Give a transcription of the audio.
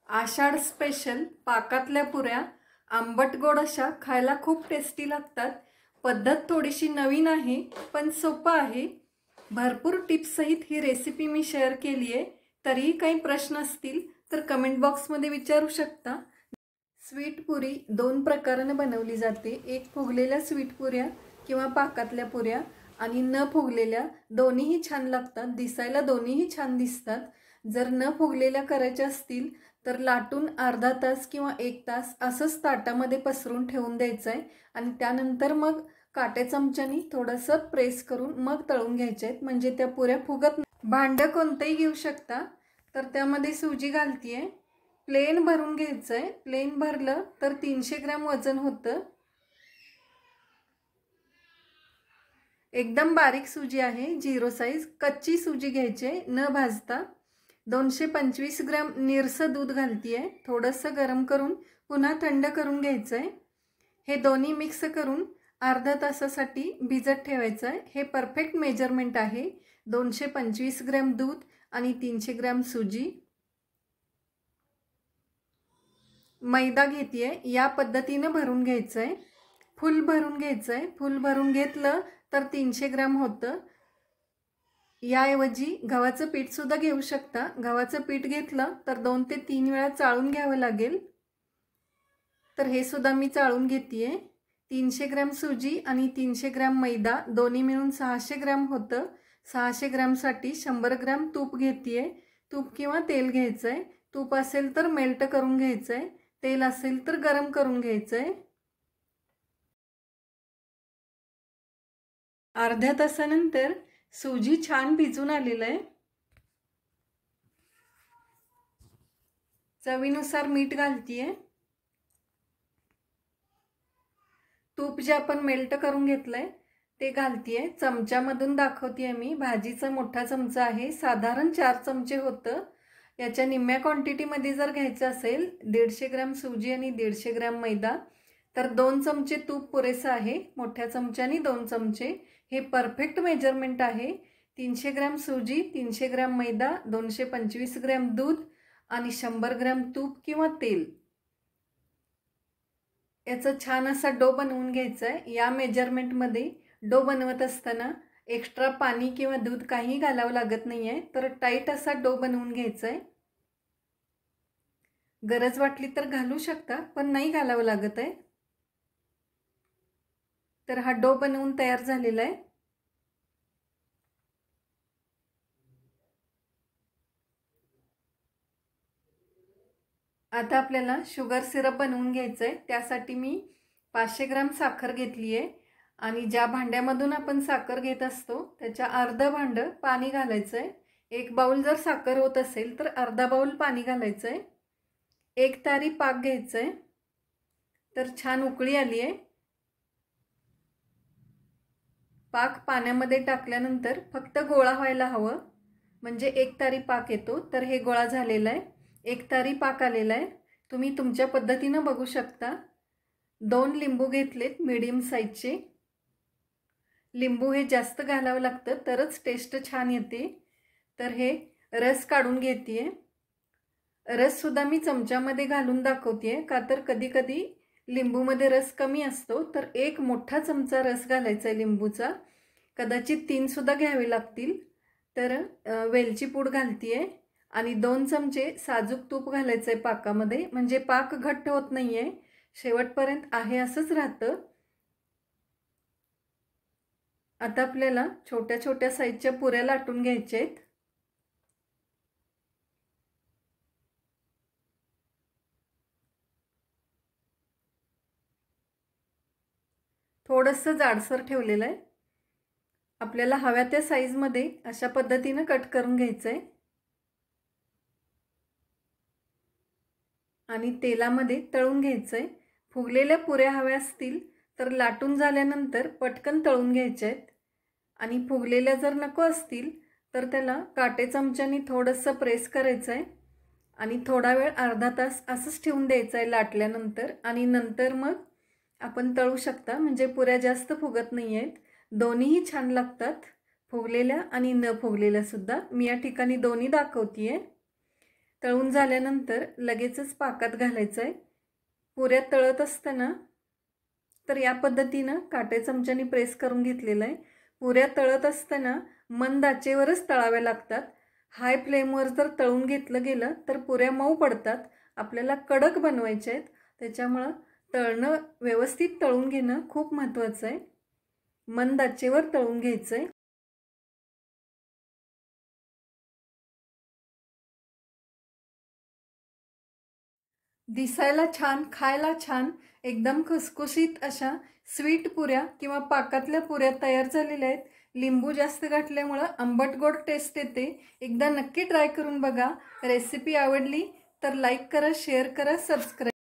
आषाढ special पाकातल्या पुऱ्या आंबट गोड अशा खायला खूप टेस्टी लागतात। पद्धत थोडीशी नवीन आहे पण सोपं आहे। भरपूर टिप्स सहित ही रेसिपी मी शेअर केली आहे। तरीही काही प्रश्न असतील तर कमेंट बॉक्समध्ये विचारू शकता। स्वीट पुरी दोन प्रकाराने बनवली जाते, एक फुगलेल्या स्वीट पुऱ्या किंवा पाकातल्या पुऱ्या आणि न फुगलेल्या। दोन्हीही छान लागतात, दिसायला दोन्हीही छान दिसतात। जर न फुगलेल्या करायच्या असतील तर लाटून अर्धा तास किंवा 1 तास असंच ताटामध्ये पसरून ठेवून द्यायचं आहे आणि त्यानंतर मग काटे चमच्यानी थोडंसं प्रेस करून मग तळून घ्यायचे आहेत, म्हणजे त्या पुऱ्या फुगत नाही। भांडं कोणतंही घेऊ शकता। तर त्यामध्ये सुजी घालतीये, प्लेन भरून घ्यायचं आहे। प्लेन भरलं तर 300 ग्रॅम वजन होतं। एकदम बारीक सुजी आहे, 0 साईज कच्ची सुजी घ्यायची न भाजता। 225 ग्रॅम निरसं दूध घालतीये, थोडंसं गरम करून पुन्हा थंड करून घ्यायचं आहे। हे दोन्ही मिक्स करून अर्धा तासासाठी भिजत ठेवायचं आहे। हे परफेक्ट मेजरमेंट आहे, 225 ग्रॅम दूध आणि 300 ग्रॅम सुजी। मैदा घेतीये, या पद्धतीने भरून घ्यायचं आहे। फुल भरून घ्यायचं आहे, फुल भरून घेतलं तर 300 ग्रॅम होतं। याऐवजी गव्हाचं पीठ सुद्धा घेऊ शकता। गव्हाचं पीठ घेतलं तर 2 ते 3 वेळा चाळून घ्यावं लागेल। तर हे सुद्धा मी चाळून घेतीये। 300 ग्रॅम सुजी आणि 300 ग्रॅम मैदा दोन्ही मिळून 600 ग्रॅम होतं। 600 ग्रॅमसाठी 100 ग्रॅम तूप घेतीये। तूप किंवा तेल घ्यायचं आहे। तूप असेल तर मेल्ट करून घ्यायचं आहे, तेल असेल तर गरम करून घ्यायचं आहे। अर्ध्या तासानंतर सुजी छान भिजून आलेलं आहे। चवीनुसार मीठ घालतीये। तूप जे आपण मेल्ट करून घेतलंय ते घालतीये। चमच्यामधून दाखवतीये मी, भाजीचा मोठा चमचा आहे, साधारण 4 चमचे होतं। याच्या निम्म्या क्वांटिटीमध्ये जर घ्यायचं असेल 150 ग्रॅम सुजी आणि 150 ग्रॅम मैदा तर 2 चमचे तूप पुरेसं आहे, मोठ्या चमच्याने 2 चमचे। हे परफेक्ट मेजरमेंट आहे। 300 ग्रॅम सुजी, 300 ग्रॅम मैदा, 225 ग्रॅम दूध आणि 100 ग्रॅम तूप किंवा तेल। याचा छान असा डो बनवून घ्यायचा आहे। या मेजरमेंटमध्ये डो बनवत असताना एक्स्ट्रा पाणी किंवा दूध काही घालावं लागत नाही आहे, तर टाईट असा डो बनवून घ्यायचा आहे। गरज वाटली तर घालू शकता पण नाही घालावं लागत आहे। तर हा डो बनवून तयार झालेला आहे। आता आपल्याला शुगर सिरप बनवून घ्यायचं आहे। त्यासाठी मी 500 ग्रॅम साखर घेतली आहे आणि ज्या भांड्यामधून आपण साखर घेत असतो त्याच्या अर्धा भांडं पाणी घालायचं आहे। 1 बाउल जर साखर होत असेल तर अर्धा बाउल पाणी घालायचं आहे। 1 तारी पाक घ्यायचं आहे। तर छान उकळी आली आहे। पाक पाण्यामध्ये टाकल्यानंतर फक्त गोळा व्हायला हवं, म्हणजे 1 तारी पाक येतो। तर हे गोळा झालेला आहे, 1 तारी पाक आलेला आहे। तुम्ही तुमच्या पद्धतीने बघू शकता। 2 लिंबू घेतलेत मीडियम साईजचे। लिंबू हे जास्त घालावं लागतं तरच टेस्ट छान येते। तर हे रस काढून घेतीये। रस सुद्धा मी चमच्यामध्ये घालून दाखवतेय, का तर कधी कधी लिंबूमध्ये रस कमी असतो। तर 1 मोठा चमचा रस घालायचा आहे लिंबूचा, कदाचित 3 सुद्धा घ्यावे लागतील। तर वेलची पूड घालतीये आणि 2 चमचे साजूक तूप घालायचं आहे पाकामध्ये, म्हणजे पाक घट्ट होत नाहीये, शेवटपर्यंत आहे असंच राहतं। आता आपल्याला छोट्या छोट्या साईजच्या पुऱ्या लाटून घ्यायच्या आहेत। थोडंसं जाडसर ठेवलेलं आहे। आपल्याला हव्या त्या साईजमध्ये अशा पद्धतीने कट करून घ्यायचं आहे आणि तेलामध्ये तळून घ्यायचं आहे। फुगलेल्या पुऱ्या हव्या असतील तर लाटून झाल्यानंतर पटकन तळून घ्यायच्या आहेत आणि फुगलेल्या जर नको असतील तर त्याला काटे चमच्यानी थोडंसं प्रेस करायचं आहे आणि थोडा वेळ अर्धा तास असंच ठेवून द्यायचं आहे लाटल्यानंतर, आणि नंतर मग आपण तळू शकता, म्हणजे पुऱ्या जास्त फुगत नाही आहेत। दोन्हीही छान लागतात, फुगलेल्या आणि न फुगलेल्या सुद्धा। मी या ठिकाणी दोन्ही दाखवतेय। तळून झाल्यानंतर लगेचच पाकात घालायचं आहे. पुऱ्या तळत असताना तर या पद्धतीनं काटे चमच्याने प्रेस करून घेतलेलं आहे. पुऱ्या तळत असताना मंद आचेवरच तळाव्या लागतात. हाय फ्लेमवर जर तळून घेतलं गेलं तर पुऱ्या मऊ पडतात. आपल्याला कडक बनवायचे आहेत, त्याच्यामुळं तळणं व्यवस्थित तळून घेणं खूप महत्त्वाचं आहे. मंद आचेवर तळून घ्यायचं आहे. दिसायला छान, खायला छान, एकदम खुसखुशीत अशा स्वीट पुऱ्या किंवा पाकातल्या पुऱ्या तयार झालेल्या आहेत. लिंबू जास्त घातल्यामुळं आंबट गोड टेस्ट येते. एकदा नक्की ट्राय करून बघा. रेसिपी आवडली तर लाईक करा, शेअर करा, सबस्क्राईब